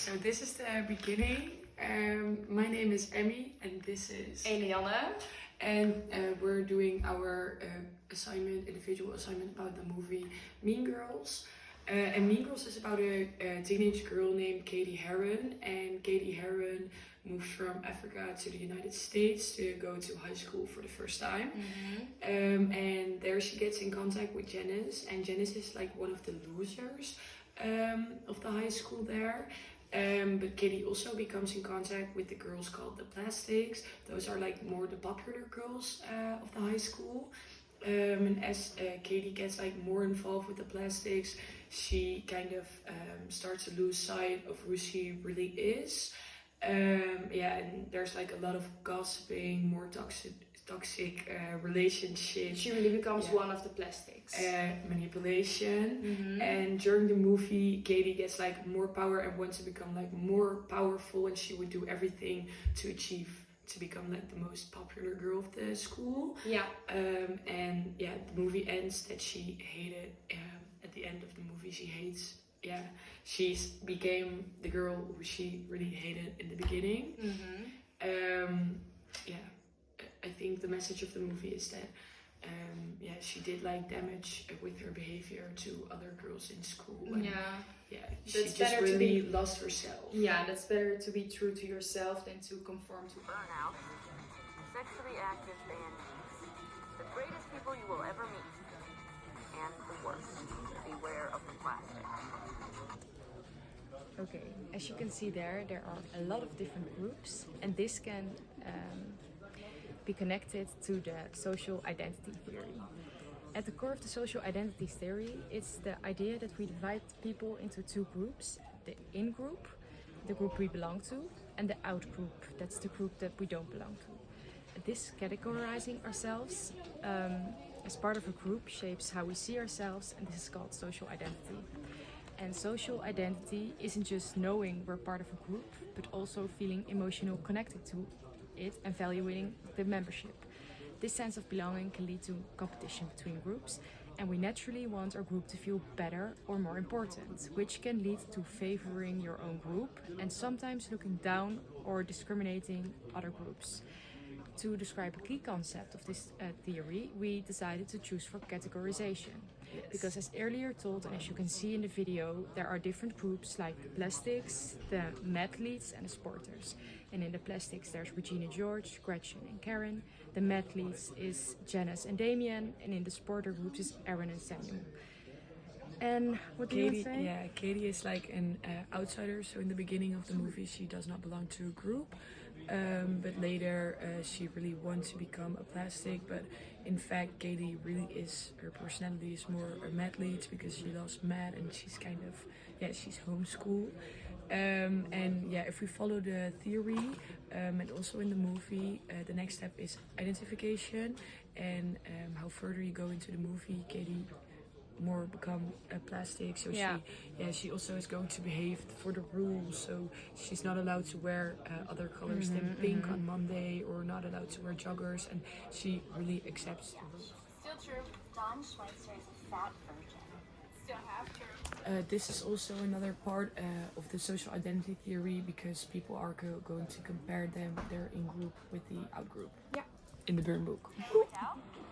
so this is the beginning. My name is Emmy, and this is Eliane. And we're doing our individual assignment about the movie Mean Girls. And Mean Girls is about a teenage girl named Katie Heron. And Katie Heron moves from Africa to the United States to go to high school for the first time. And there she gets in contact with Janice. And Janice is like one of the losers of the high school there. But Katie also becomes in contact with the girls called the Plastics. Those are like more the popular girls of the high school. And as Katie gets like more involved with the Plastics, she kind of starts to lose sight of who she really is. And there's like a lot of gossiping, more toxic relationship. She really becomes one of the Plastics. Manipulation. And during the movie, Katie gets like more power and wants to become like more powerful, and she would do everything to become like the most popular girl of the school. The movie ends that she hated. At the end of the movie, she hates. She became the girl who she really hated in the beginning. I think the message of the movie is that she did like damage with her behavior to other girls in school. And, she just really lost herself. Yeah, that's better to be true to yourself than to conform to burnout, sexually active bandies, the greatest people you will ever meet, and the worst. Beware of the plastic. Okay, as you can see there are a lot of different groups, and this can be connected to the social identity theory. At the core of the social identity theory, it's the idea that we divide people into two groups: the in-group, the group we belong to, and the out-group, that's the group that we don't belong to. This categorizing ourselves as part of a group shapes how we see ourselves, and this is called social identity. And social identity isn't just knowing we're part of a group, but also feeling emotional connected to it and valuing the membership. This sense of belonging can lead to competition between groups, and we naturally want our group to feel better or more important, which can lead to favoring your own group and sometimes looking down or discriminating other groups. To describe a key concept of this theory, we decided to choose for categorization. Because as earlier told, and as you can see in the video, there are different groups like the Plastics, the Mathletes and the Sporters. And in the Plastics there's Regina George, Gretchen and Karen. The Mathletes is Janice and Damien, and in the Sporter groups is Aaron and Samuel. And what do you say? Yeah, Katie is like an outsider, so in the beginning of the movie she does not belong to a group. But later she really wants to become a Plastic, but in fact Katie really is, her personality is more a Mathlete because she loves math and she's kind of, she's homeschooled. If we follow the theory and also in the movie, the next step is identification, and how further you go into the movie, Katie more become a Plastic, so she also is going to behave for the rules, so she's not allowed to wear other colors than pink on Monday, or not allowed to wear joggers, and she really accepts the rules. Still true, Don Schweitzer is a fat virgin. Still half true. This is also another part of the social identity theory, because people are going to compare them, their in-group with the out-group. In the Burn Book. Adele?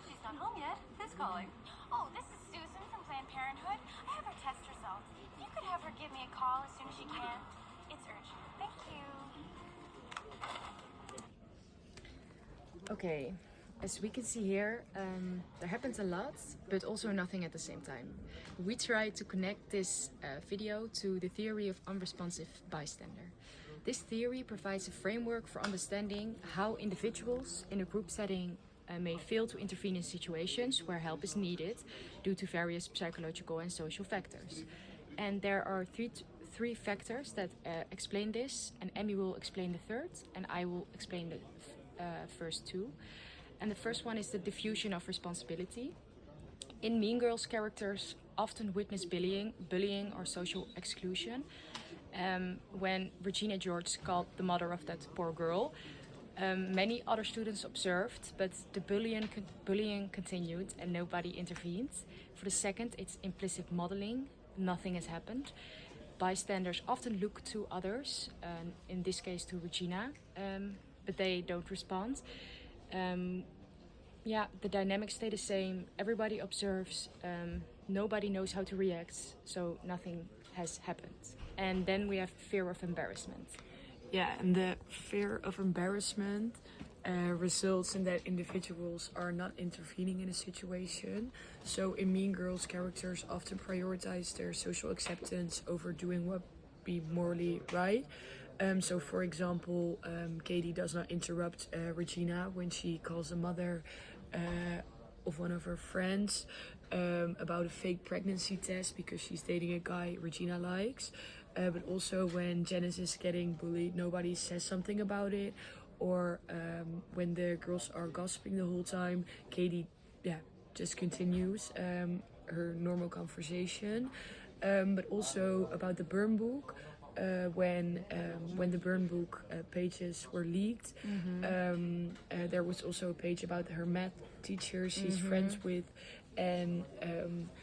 She's not home yet. Who's calling? Oh, this is Susan from Planned Parenthood. I have her test results. If you could have her give me a call as soon as she can. It's urgent. Thank you. Okay, as we can see here, there happens a lot, but also nothing at the same time. We try to connect this video to the theory of unresponsive bystander. This theory provides a framework for understanding how individuals in a group setting may fail to intervene in situations where help is needed due to various psychological and social factors. And there are three factors that explain this, and Emmy will explain the third, and I will explain the first two. And the first one is the diffusion of responsibility. In Mean Girls, characters often witness bullying or social exclusion. When Regina George called the mother of that poor girl, many other students observed, but the bullying continued and nobody intervened. For the second, it's implicit modeling. Nothing has happened. bystanders often look to others, in this case to Regina, but they don't respond. Yeah, the dynamics stay the same. Everybody observes. Nobody knows how to react, so nothing has happened. And then we have fear of embarrassment. Yeah, and the fear of embarrassment results in that individuals are not intervening in a situation. So in Mean Girls, characters often prioritize their social acceptance over doing what be morally right. So for example, Katie does not interrupt Regina when she calls the mother of one of her friends about a fake pregnancy test because she's dating a guy Regina likes. But also when Janice is getting bullied, nobody says something about it. Or when the girls are gossiping the whole time, Katie just continues her normal conversation. But also about the burn book, when the burn book pages were leaked, there was also a page about her math teacher she's friends with, and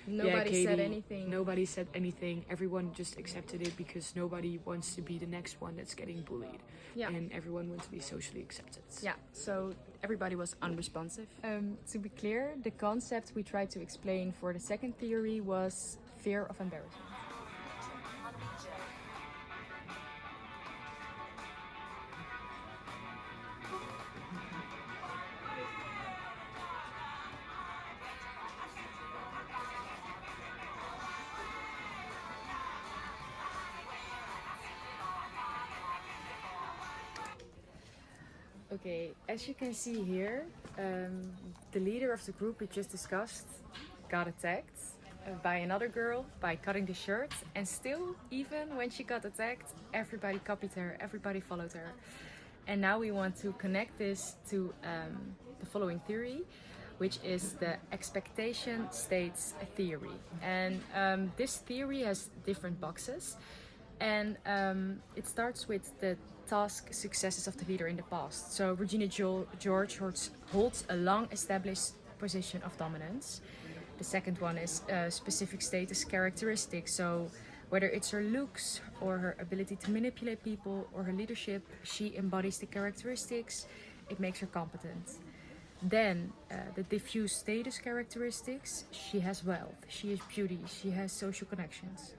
Nobody said anything. Nobody said anything. Everyone just accepted it because nobody wants to be the next one that's getting bullied. Yeah. And everyone wants to be socially accepted. Yeah, so everybody was unresponsive. To be clear, the concept we tried to explain for the second theory was fear of embarrassment. Okay, as you can see here, the leader of the group we just discussed got attacked by another girl by cutting the shirt, and still, even when she got attacked, everybody copied her, everybody followed her. And now we want to connect this to the following theory, which is the expectation states theory. And this theory has different boxes, and it starts with the task successes of the leader in the past. So Regina George holds a long established position of dominance. The second one is specific status characteristics. So whether it's her looks or her ability to manipulate people or her leadership, she embodies the characteristics. It makes her competent. Then the diffuse status characteristics. She has wealth, she has beauty, she has social connections.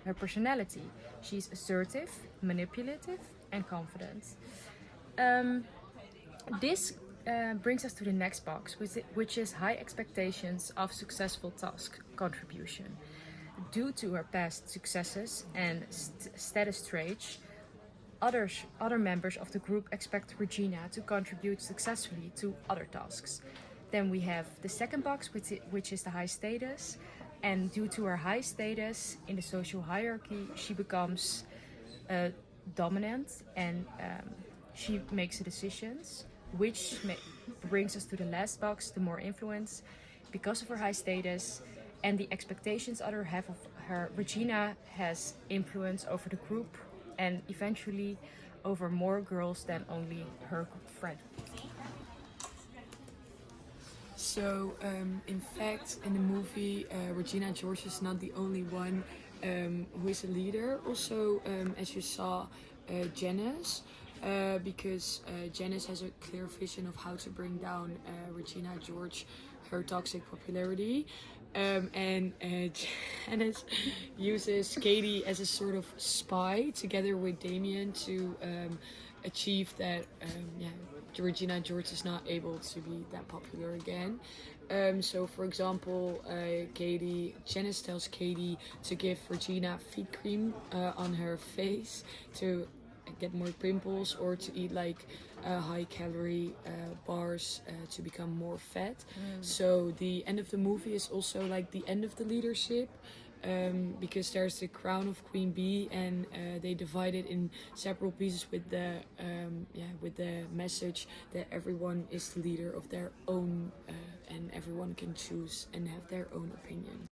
Her personality, she's assertive, manipulative, and confident. This brings us to the next box, which is high expectations of successful task contribution. Due to her past successes and status traits, other members of the group expect Regina to contribute successfully to other tasks. Then we have the second box, which is the high status. And due to her high status in the social hierarchy, she becomes dominant, and she makes the decisions, which brings us to the last box, the more influence. Because of her high status and the expectations others have of her, Regina has influence over the group and eventually over more girls than only her friend. So, in fact, in the movie, Regina George is not the only one who is a leader. Also, as you saw, Janice, because Janice has a clear vision of how to bring down Regina George, her toxic popularity. And Janice uses Katie as a sort of spy together with Damien to achieve that Regina George is not able to be that popular again. So for example, Janice tells Katie to give Regina feet cream on her face to get more pimples, or to eat like high calorie bars to become more fat. So the end of the movie is also like the end of the leadership, because there's the crown of Queen Bee, and they divide it in several pieces with the message that everyone is the leader of their own, and everyone can choose and have their own opinion.